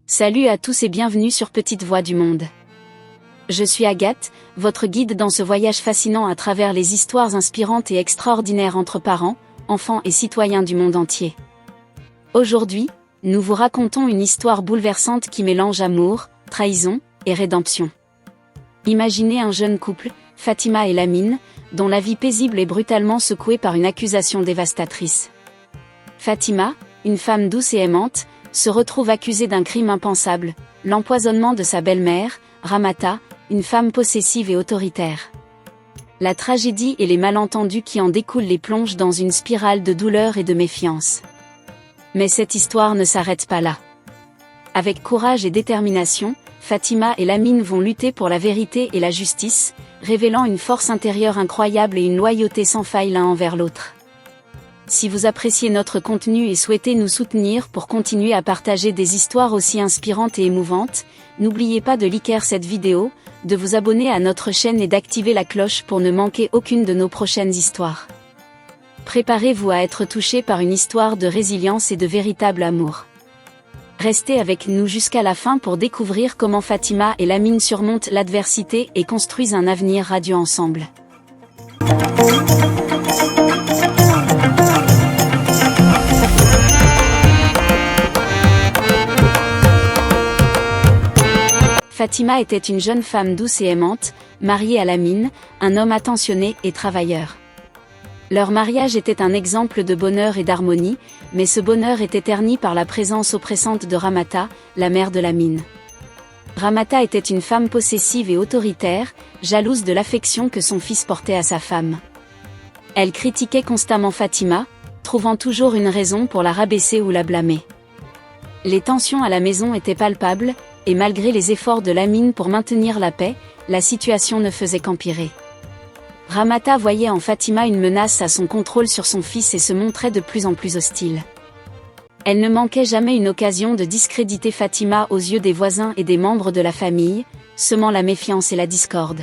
Salut à tous et bienvenue sur Petite Voix du Monde. Je suis Agathe, votre guide dans ce voyage fascinant à travers les histoires inspirantes et extraordinaires entre parents, enfants et citoyens du monde entier. Aujourd'hui, nous vous racontons une histoire bouleversante qui mélange amour, trahison et rédemption. Imaginez un jeune couple, Fatima et Lamine, dont la vie paisible est brutalement secouée par une accusation dévastatrice. Fatima, une femme douce et aimante, se retrouve accusée d'un crime impensable, l'empoisonnement de sa belle-mère, Ramata, une femme possessive et autoritaire. La tragédie et les malentendus qui en découlent les plongent dans une spirale de douleur et de méfiance. Mais cette histoire ne s'arrête pas là. Avec courage et détermination, Fatima et Lamine vont lutter pour la vérité et la justice, révélant une force intérieure incroyable et une loyauté sans faille l'un envers l'autre. Si vous appréciez notre contenu et souhaitez nous soutenir pour continuer à partager des histoires aussi inspirantes et émouvantes, n'oubliez pas de liker cette vidéo, de vous abonner à notre chaîne et d'activer la cloche pour ne manquer aucune de nos prochaines histoires. Préparez-vous à être touché par une histoire de résilience et de véritable amour. Restez avec nous jusqu'à la fin pour découvrir comment Fatima et Lamine surmontent l'adversité et construisent un avenir radieux ensemble. Fatima était une jeune femme douce et aimante, mariée à Lamine, un homme attentionné et travailleur. Leur mariage était un exemple de bonheur et d'harmonie, mais ce bonheur était terni par la présence oppressante de Ramata, la mère de Lamine. Ramata était une femme possessive et autoritaire, jalouse de l'affection que son fils portait à sa femme. Elle critiquait constamment Fatima, trouvant toujours une raison pour la rabaisser ou la blâmer. Les tensions à la maison étaient palpables, et malgré les efforts de Lamine pour maintenir la paix, la situation ne faisait qu'empirer. Ramata voyait en Fatima une menace à son contrôle sur son fils et se montrait de plus en plus hostile. Elle ne manquait jamais une occasion de discréditer Fatima aux yeux des voisins et des membres de la famille, semant la méfiance et la discorde.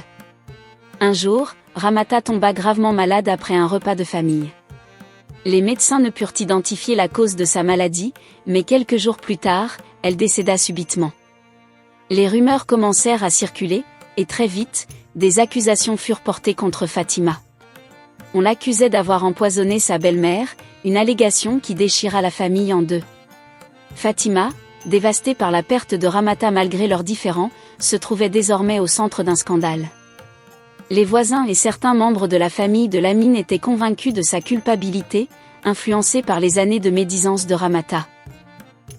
Un jour, Ramata tomba gravement malade après un repas de famille. Les médecins ne purent identifier la cause de sa maladie, mais quelques jours plus tard, elle décéda subitement. Les rumeurs commencèrent à circuler, et très vite, des accusations furent portées contre Fatima. On l'accusait d'avoir empoisonné sa belle-mère, une allégation qui déchira la famille en deux. Fatima, dévastée par la perte de Ramata malgré leurs différends, se trouvait désormais au centre d'un scandale. Les voisins et certains membres de la famille de Lamine étaient convaincus de sa culpabilité, influencés par les années de médisance de Ramata.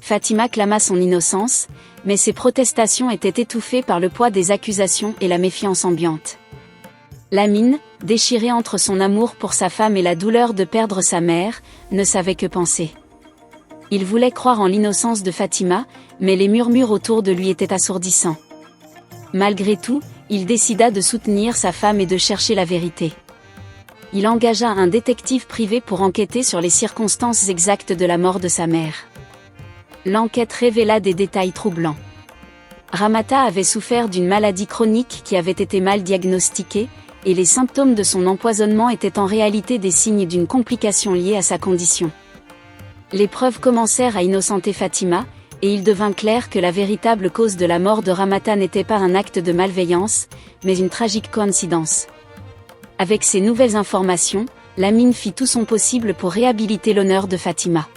Fatima clama son innocence, mais ses protestations étaient étouffées par le poids des accusations et la méfiance ambiante. Lamine, déchiré entre son amour pour sa femme et la douleur de perdre sa mère, ne savait que penser. Il voulait croire en l'innocence de Fatima, mais les murmures autour de lui étaient assourdissants. Malgré tout, il décida de soutenir sa femme et de chercher la vérité. Il engagea un détective privé pour enquêter sur les circonstances exactes de la mort de sa mère. L'enquête révéla des détails troublants. Ramata avait souffert d'une maladie chronique qui avait été mal diagnostiquée, et les symptômes de son empoisonnement étaient en réalité des signes d'une complication liée à sa condition. Les preuves commencèrent à innocenter Fatima, et il devint clair que la véritable cause de la mort de Ramata n'était pas un acte de malveillance, mais une tragique coïncidence. Avec ces nouvelles informations, Lamine fit tout son possible pour réhabiliter l'honneur de Fatima.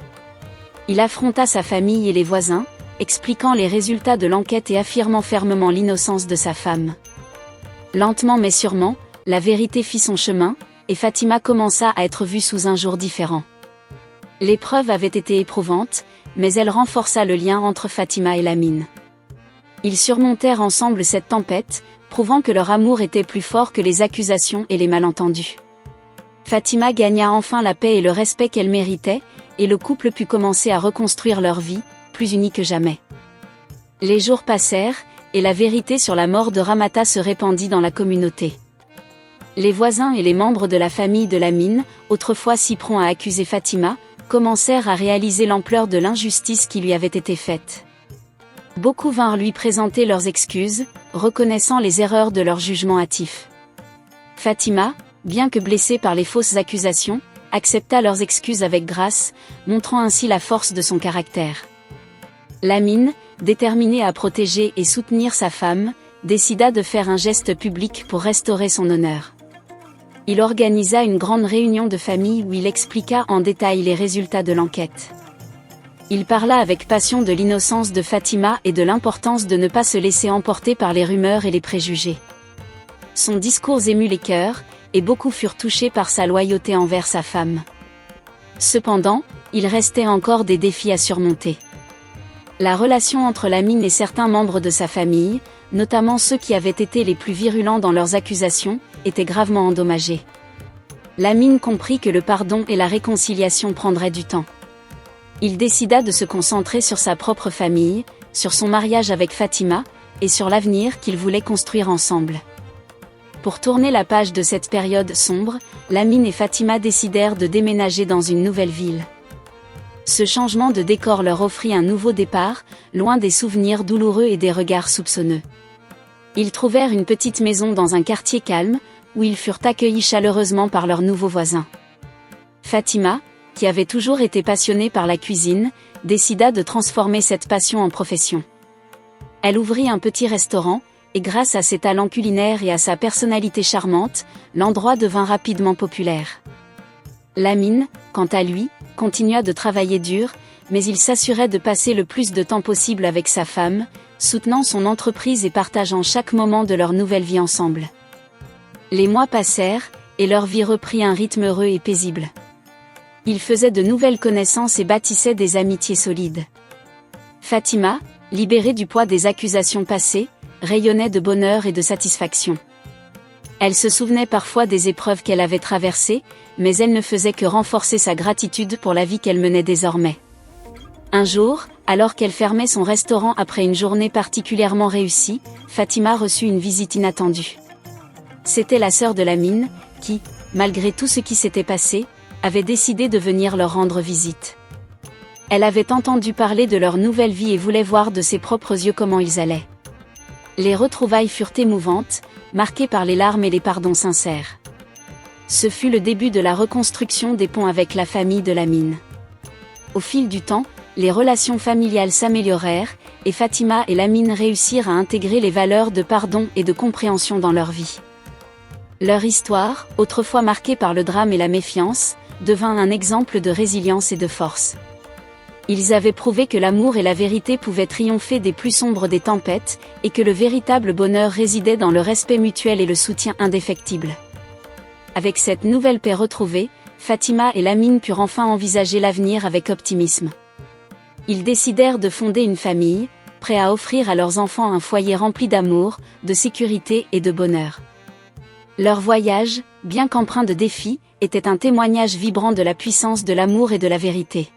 Il affronta sa famille et les voisins, expliquant les résultats de l'enquête et affirmant fermement l'innocence de sa femme. Lentement mais sûrement, la vérité fit son chemin, et Fatima commença à être vue sous un jour différent. L'épreuve avait été éprouvante, mais elle renforça le lien entre Fatima et Lamine. Ils surmontèrent ensemble cette tempête, prouvant que leur amour était plus fort que les accusations et les malentendus. Fatima gagna enfin la paix et le respect qu'elle méritait, et le couple put commencer à reconstruire leur vie, plus unis que jamais. Les jours passèrent, et la vérité sur la mort de Ramata se répandit dans la communauté. Les voisins et les membres de la famille de Lamine, autrefois si prompts à accuser Fatima, commencèrent à réaliser l'ampleur de l'injustice qui lui avait été faite. Beaucoup vinrent lui présenter leurs excuses, reconnaissant les erreurs de leur jugement hâtif. Fatima, bien que blessée par les fausses accusations, accepta leurs excuses avec grâce, montrant ainsi la force de son caractère. Lamine, déterminé à protéger et soutenir sa femme, décida de faire un geste public pour restaurer son honneur. Il organisa une grande réunion de famille où il expliqua en détail les résultats de l'enquête. Il parla avec passion de l'innocence de Fatima et de l'importance de ne pas se laisser emporter par les rumeurs et les préjugés. Son discours émut les cœurs, et beaucoup furent touchés par sa loyauté envers sa femme. Cependant, il restait encore des défis à surmonter. La relation entre Lamine et certains membres de sa famille, notamment ceux qui avaient été les plus virulents dans leurs accusations, était gravement endommagée. Lamine comprit que le pardon et la réconciliation prendraient du temps. Il décida de se concentrer sur sa propre famille, sur son mariage avec Fatima, et sur l'avenir qu'ils voulaient construire ensemble. Pour tourner la page de cette période sombre, Lamine et Fatima décidèrent de déménager dans une nouvelle ville. Ce changement de décor leur offrit un nouveau départ, loin des souvenirs douloureux et des regards soupçonneux. Ils trouvèrent une petite maison dans un quartier calme, où ils furent accueillis chaleureusement par leurs nouveaux voisins. Fatima, qui avait toujours été passionnée par la cuisine, décida de transformer cette passion en profession. Elle ouvrit un petit restaurant, et grâce à ses talents culinaires et à sa personnalité charmante, l'endroit devint rapidement populaire. Lamine, quant à lui, continua de travailler dur, mais il s'assurait de passer le plus de temps possible avec sa femme, soutenant son entreprise et partageant chaque moment de leur nouvelle vie ensemble. Les mois passèrent, et leur vie reprit un rythme heureux et paisible. Ils faisaient de nouvelles connaissances et bâtissaient des amitiés solides. Fatima, libérée du poids des accusations passées, rayonnait de bonheur et de satisfaction. Elle se souvenait parfois des épreuves qu'elle avait traversées, mais elle ne faisait que renforcer sa gratitude pour la vie qu'elle menait désormais. Un jour, alors qu'elle fermait son restaurant après une journée particulièrement réussie, Fatima reçut une visite inattendue. C'était la sœur de Lamine, qui, malgré tout ce qui s'était passé, avait décidé de venir leur rendre visite. Elle avait entendu parler de leur nouvelle vie et voulait voir de ses propres yeux comment ils allaient. Les retrouvailles furent émouvantes, marquées par les larmes et les pardons sincères. Ce fut le début de la reconstruction des ponts avec la famille de Lamine. Au fil du temps, les relations familiales s'améliorèrent, et Fatima et Lamine réussirent à intégrer les valeurs de pardon et de compréhension dans leur vie. Leur histoire, autrefois marquée par le drame et la méfiance, devint un exemple de résilience et de force. Ils avaient prouvé que l'amour et la vérité pouvaient triompher des plus sombres des tempêtes, et que le véritable bonheur résidait dans le respect mutuel et le soutien indéfectible. Avec cette nouvelle paix retrouvée, Fatima et Lamine purent enfin envisager l'avenir avec optimisme. Ils décidèrent de fonder une famille, prêts à offrir à leurs enfants un foyer rempli d'amour, de sécurité et de bonheur. Leur voyage, bien qu'empreint de défis, était un témoignage vibrant de la puissance de l'amour et de la vérité.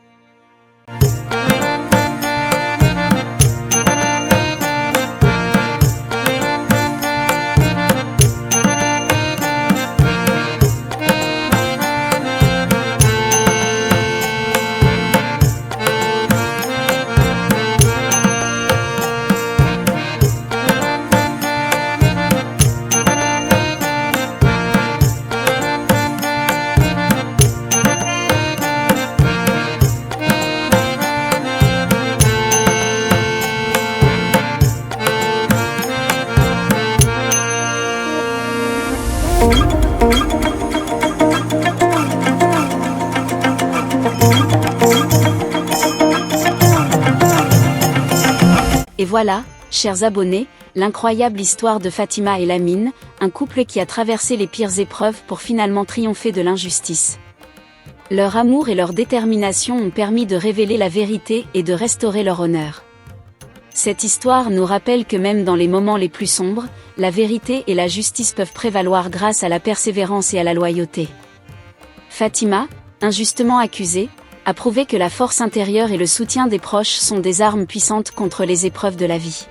Et voilà, chers abonnés, l'incroyable histoire de Fatima et Lamine, un couple qui a traversé les pires épreuves pour finalement triompher de l'injustice. Leur amour et leur détermination ont permis de révéler la vérité et de restaurer leur honneur. Cette histoire nous rappelle que même dans les moments les plus sombres, la vérité et la justice peuvent prévaloir grâce à la persévérance et à la loyauté. Fatima, injustement accusée, a prouvé que la force intérieure et le soutien des proches sont des armes puissantes contre les épreuves de la vie.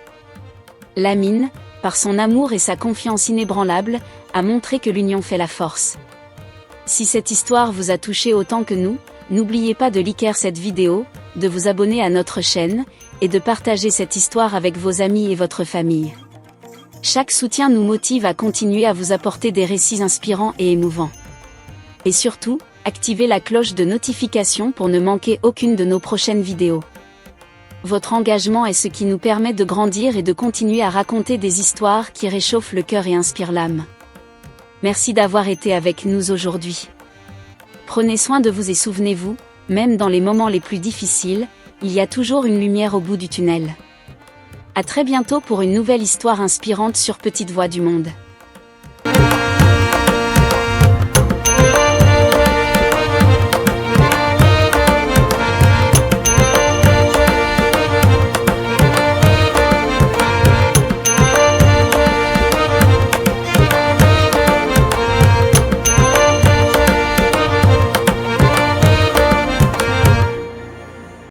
Lamine, par son amour et sa confiance inébranlable, a montré que l'union fait la force. Si cette histoire vous a touché autant que nous, n'oubliez pas de liker cette vidéo, de vous abonner à notre chaîne, et de partager cette histoire avec vos amis et votre famille. Chaque soutien nous motive à continuer à vous apporter des récits inspirants et émouvants. Et surtout, activez la cloche de notification pour ne manquer aucune de nos prochaines vidéos. Votre engagement est ce qui nous permet de grandir et de continuer à raconter des histoires qui réchauffent le cœur et inspirent l'âme. Merci d'avoir été avec nous aujourd'hui. Prenez soin de vous et souvenez-vous, même dans les moments les plus difficiles, il y a toujours une lumière au bout du tunnel. À très bientôt pour une nouvelle histoire inspirante sur Petite Voix du Monde.